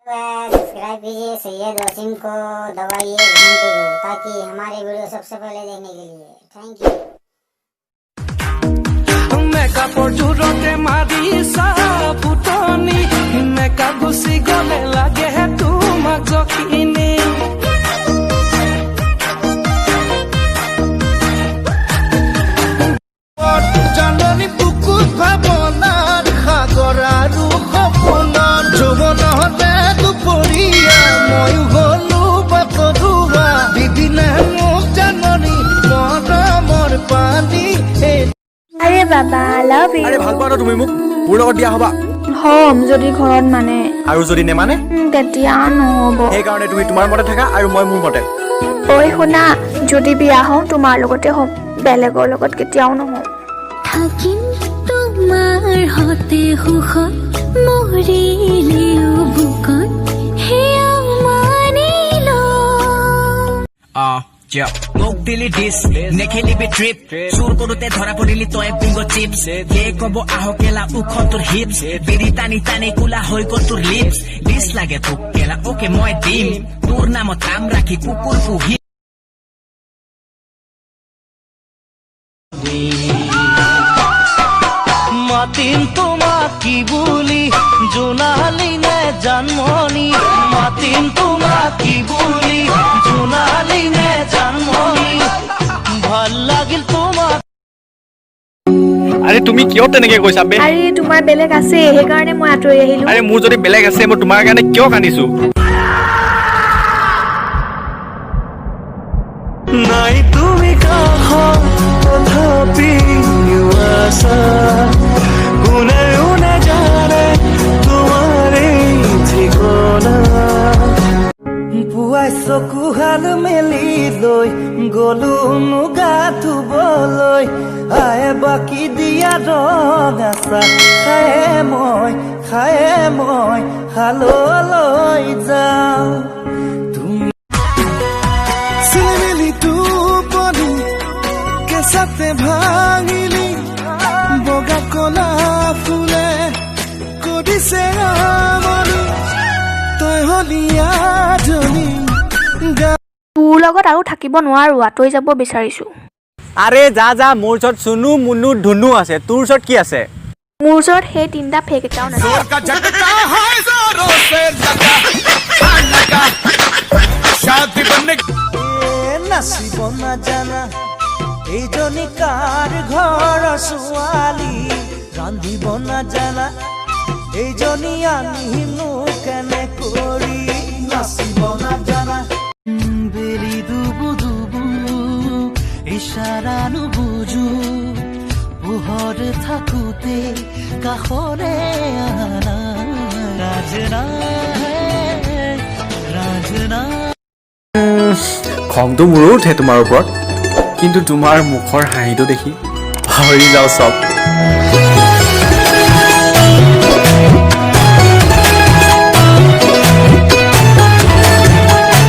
Subscribe कीजिए सैयद वसीम को दबाइए घंटे को ताकि हमारे वीडियो सबसे पहले देखने के लिए। Thank you. মেকআপৰ জোৰতে মাৰিছা ফুটনি মেকআপ গুচি গলে লাগে তোমাক জখিনি জাননী বুকুত ভাৱনাৰ সাগৰ আৰু সপোনৰ যৌৱনতে দুপৰীয়া ময়ো গলো বাটৰুৱা দিদিনে মোক জাননী মৰমৰ পানী আৰে বাবা লাভ ইউ। আৰে ভাল পাও তুমি মোক মোৰ লগত দিয়া হবা হম যদি ঘৰত মানে আৰু যদি নেমানে তেতিয়া নহব। সেইকাৰণে তুমি তোমাৰ মতে থাকা আৰু মই মোৰ মতে। ঐ শুনা যদি বিয়া হওঁ তোমাৰ লগতে হ'ম বেলেগৰ লগত কেতিয়াও নহওঁ। থাকিম তোমাৰ হতে সুখত মৰিলেও বুকত হেয়া মানিল মোক দিলি ডিছ নেখেলিবি ট্ৰিপ চুৰ কৰোতে ধৰা পৰিলি তই বিংগ চিপছ কে কব আহ কেলা উখ তোৰ হিপছ বিৰি টানি টানি কোলা হৈ গল তোৰ লিপছ ডিছ লাগে তোক কেলা অকে মই দিম তোৰ নামত কাম ৰাখি কুকুৰ পুহি মাতিম তোমাক কি বুলি জোনালী নে জানমণি মাতিম তোমাক কি বুলি জোনালী নে জানমণি ভাল লাগিল তোমাক। আরে তুমি কিয় তেনেকে কৈছা বে? আরে তোমাৰ বেলেগ আছে সেইকাৰণে মই আঁতৰি আহিলো। আৰে মোৰ যদি বেলেগ আছে মই তোমাৰ কাৰণে কিয় কান্দিছো? নাই তুমি কাষত তথাপি আছা কোনেও নাজানে তোমাৰ এই ঠিকনা পুৱাই চকুহাল মেলি লৈ গলো মুগা ধুবলৈ আয়ে বাকী দিয়া ৰং আছা খায়ে মই হাললৈ যাওঁ চিলিমিলি টোপনি কেঁচাতে ভাঙিলি বগা কলা ফুলে কৰিছে আমনি তই হলি আধুনি তোৰ লগত আৰু থাকিব নোৱাৰো আঁতৰি যাব বিচাৰিছো। আৰে যা যা মোৰ ওচৰত চুনু মুনু ধুনু আছে তোৰ ওচৰত কি আছে? মোৰ ওচৰত সেই তিনিটা ফেক একাউণ্ট আছে। নাচিব নাজানা এইজনী কাৰ ঘৰৰ ছোৱালী ৰান্ধিব নাজানা এইজনী আনিনো কেনে কৰি নাচিব নাজানা বেলি দুবু দুবু ইশাৰা নুবুজো পোহৰ থাকোতে কাষৰে আনা ৰাজনা ৰাজনা খংটো মোৰো উঠে তোমাৰ ওপৰত কিন্তু তোমাৰ মুখৰ হাঁহিটো দেখি পাহৰি যাওঁ চব।